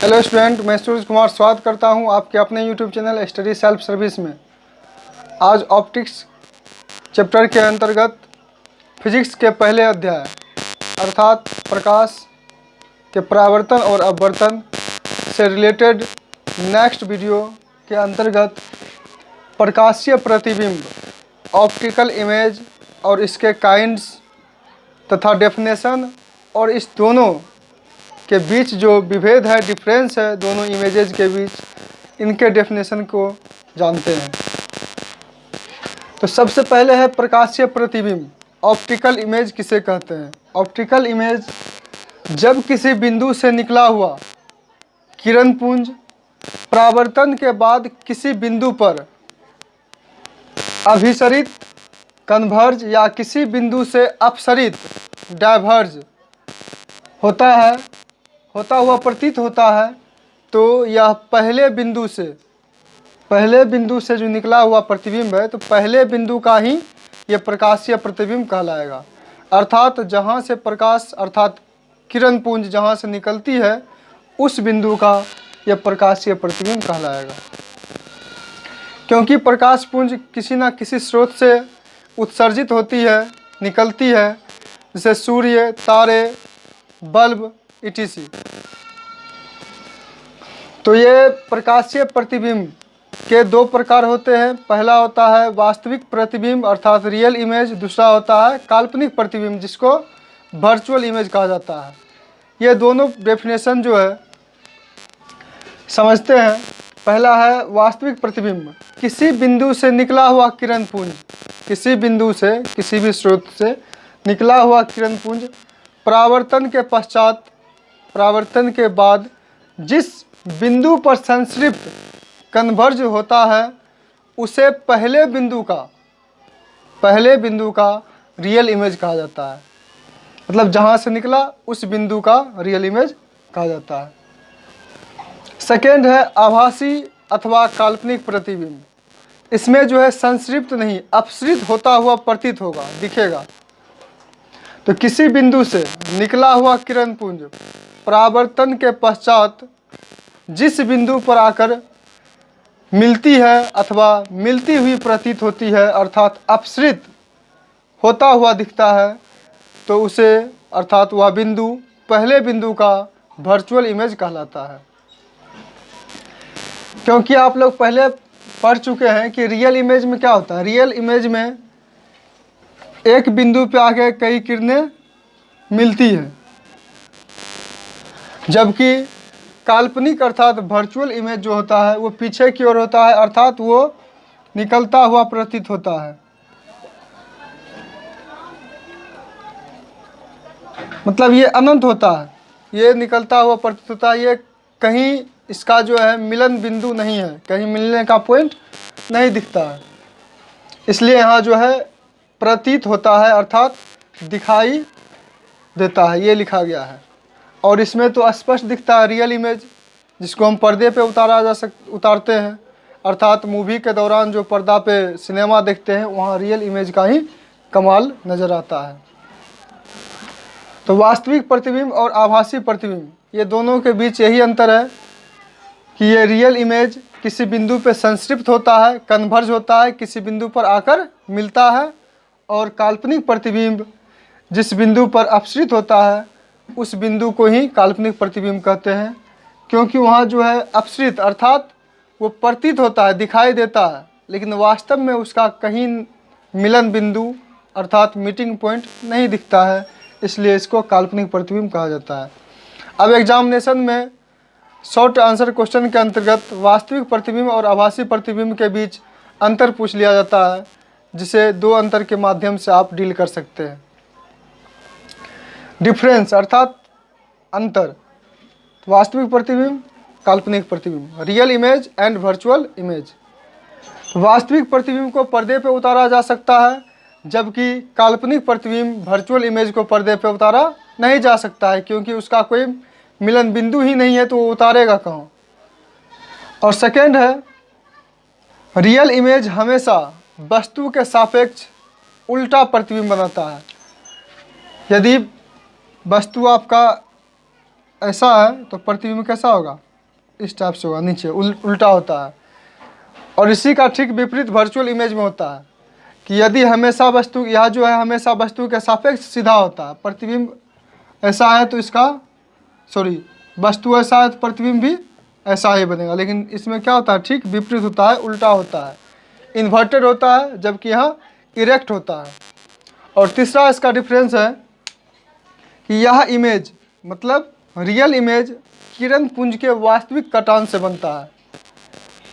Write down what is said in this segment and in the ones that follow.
Hello student, मैं सूरज कुमार स्वागत करता हूं आपके अपने YouTube channel study self service में। आज ऑप्टिक्स चैप्टर के अंतर्गत फिजिक्स के पहले अध्याय अर्थात प्रकाश के परावर्तन और अपवर्तन से रिलेटेड नेक्स्ट वीडियो के अंतर्गत प्रकाशीय प्रतिबिंब, ऑप्टिकल इमेज और इसके काइंड्स तथा डेफिनेशन और इस दोनों के बीच जो विभेद है, डिफरेंस है दोनों इमेजेस के बीच, इनके डेफिनेशन को जानते हैं। तो सबसे पहले है प्रकाशीय प्रतिबिंब। ऑप्टिकल इमेज किसे कहते हैं? ऑप्टिकल इमेज जब किसी बिंदु से निकला हुआ किरण पुंज परावर्तन के बाद किसी बिंदु पर अभिसरित कन्वर्ज या किसी बिंदु से अपसरित डाइवर्ज होता हुआ प्रतीत होता है, तो यह पहले बिंदु से जो निकला हुआ प्रतिबिंब है, तो पहले बिंदु का ही यह प्रकाशीय प्रतिबिंब कहलाएगा। अर्थात जहाँ से प्रकाश अर्थात किरण पुंज जहाँ से निकलती है, उस बिंदु का यह प्रकाशीय प्रतिबिंब कहलाएगा। क्योंकि प्रकाश पुंज किसी न किसी स्रोत से उत्सर्जित होती है, निकलती है, जैसे सूर्य, तारे, बल्ब etc। तो ये प्रकाशीय प्रतिबिंब के दो प्रकार होते हैं। पहला होता है वास्तविक प्रतिबिंब अर्थात रियल इमेज, दूसरा होता है काल्पनिक प्रतिबिंब जिसको वर्चुअल इमेज कहा जाता है। ये दोनों डेफिनेशन जो है समझते हैं। पहला है वास्तविक प्रतिबिंब, किसी बिंदु से निकला हुआ किरण पुंज, किसी बिंदु से किसी भी स्रोत से निकला हुआ किरण पुंज परावर्तन के पश्चात, परावर्तन के बाद जिस बिंदु पर संतृप्त कन्वर्ज होता है, उसे पहले बिंदु का रियल इमेज कहा जाता है। मतलब जहाँ से निकला उस बिंदु का रियल इमेज कहा जाता है। सेकेंड है आभासी अथवा काल्पनिक प्रतिबिंब। इसमें जो है संतृप्त नहीं, अपसरित होता हुआ प्रतीत होगा, दिखेगा। तो किसी बिंदु से निकला हुआ किरण पुंज परावर्तन के पश्चात जिस बिंदु पर आकर मिलती है अथवा मिलती हुई प्रतीत होती है अर्थात अपसरित होता हुआ दिखता है, तो उसे अर्थात वह बिंदु पहले बिंदु का वर्चुअल इमेज कहलाता है। क्योंकि आप लोग पहले पढ़ चुके हैं कि रियल इमेज में क्या होता है। रियल इमेज में एक बिंदु पे आके कई किरणें मिलती हैं, जबकि काल्पनिक अर्थात वर्चुअल इमेज जो होता है वो पीछे की ओर होता है, अर्थात वो निकलता हुआ प्रतीत होता है। मतलब ये अनंत होता है, ये निकलता हुआ प्रतीत होता है। ये कहीं इसका जो है मिलन बिंदु नहीं है, कहीं मिलने का पॉइंट नहीं दिखता है, इसलिए यहाँ जो है प्रतीत होता है अर्थात दिखाई देता है, ये लिखा गया है। और इसमें तो स्पष्ट दिखता है रियल इमेज, जिसको हम पर्दे पे उतारते हैं, अर्थात मूवी के दौरान जो पर्दा पे सिनेमा देखते हैं, वहाँ रियल इमेज का ही कमाल नज़र आता है। तो वास्तविक प्रतिबिंब और आभासी प्रतिबिंब, ये दोनों के बीच यही अंतर है कि ये रियल इमेज किसी बिंदु पे संतृप्त होता है, कन्वर्ज होता है, किसी बिंदु पर आकर मिलता है, और काल्पनिक प्रतिबिंब जिस बिंदु पर अपसरित होता है उस बिंदु को ही काल्पनिक प्रतिबिंब कहते हैं। क्योंकि वहाँ जो है अपसरित अर्थात वो प्रतीत होता है, दिखाई देता है, लेकिन वास्तव में उसका कहीं मिलन बिंदु अर्थात मीटिंग पॉइंट नहीं दिखता है, इसलिए इसको काल्पनिक प्रतिबिंब कहा जाता है। अब एग्जामिनेशन में शॉर्ट आंसर क्वेश्चन के अंतर्गत वास्तविक प्रतिबिंब और आभासी प्रतिबिंब के बीच अंतर पूछ लिया जाता है, जिसे दो अंतर के माध्यम से आप डील कर सकते हैं। डिफरेंस अर्थात अंतर, वास्तविक प्रतिबिंब, काल्पनिक प्रतिबिंब, real image and virtual image. वास्तविक प्रतिबिंब को पर्दे पे उतारा जा सकता है, जबकि काल्पनिक प्रतिबिंब वर्चुअल इमेज को पर्दे पे उतारा नहीं जा सकता है, क्योंकि उसका कोई मिलन बिंदु ही नहीं है, तो वो उतारेगा कहाँ। और सेकेंड है रियल इमेज हमेशा वस्तु के सापेक्ष उल्टा प्रतिबिंब बनाता है। यदि वस्तु आपका ऐसा है तो प्रतिबिंब कैसा होगा? इस टाइप से होगा, नीचे उल्टा होता है। और इसी का ठीक विपरीत वर्चुअल इमेज में होता है कि यदि हमेशा वस्तु, यह जो है हमेशा वस्तु के सापेक्ष सीधा होता है, प्रतिबिंब ऐसा है तो इसका वस्तु ऐसा है तो प्रतिबिंब भी ऐसा ही बनेगा। लेकिन इसमें क्या होता है, ठीक विपरीत होता है, उल्टा होता है, इन्वर्टेड होता है, जबकि यहाँ इरेक्ट होता है। और तीसरा इसका डिफरेंस है कि यह इमेज मतलब रियल इमेज किरण पुंज के वास्तविक कटान से बनता है,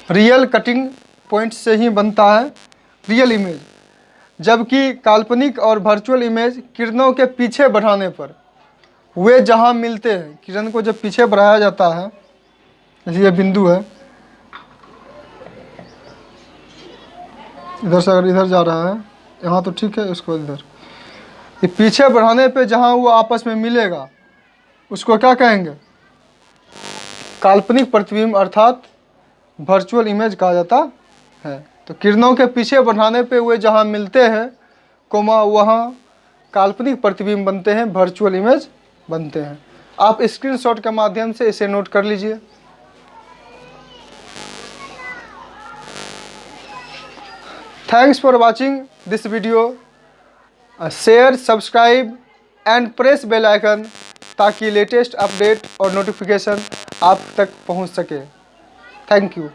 रियल कटिंग पॉइंट से ही बनता है रियल इमेज, जबकि काल्पनिक और वर्चुअल इमेज किरणों के पीछे बढ़ाने पर वे जहाँ मिलते हैं, किरण को जब पीछे बढ़ाया जाता है, जैसे ये बिंदु है, इधर से अगर इधर जा रहा है, यहाँ तो ठीक है, इसको इधर, ये पीछे बढ़ाने पे जहाँ वो आपस में मिलेगा उसको क्या कहेंगे, काल्पनिक प्रतिबिंब अर्थात वर्चुअल इमेज कहा जाता है। तो किरणों के पीछे बढ़ाने पे वे जहाँ मिलते हैं कोमा, वहाँ काल्पनिक प्रतिबिंब बनते हैं, वर्चुअल इमेज बनते हैं। आप स्क्रीनशॉट के माध्यम से इसे नोट कर लीजिए। Thanks for watching this video. Share, subscribe and press bell icon ताकि लेटेस्ट अपडेट और नोटिफिकेशन आप तक पहुंच सके। Thank you.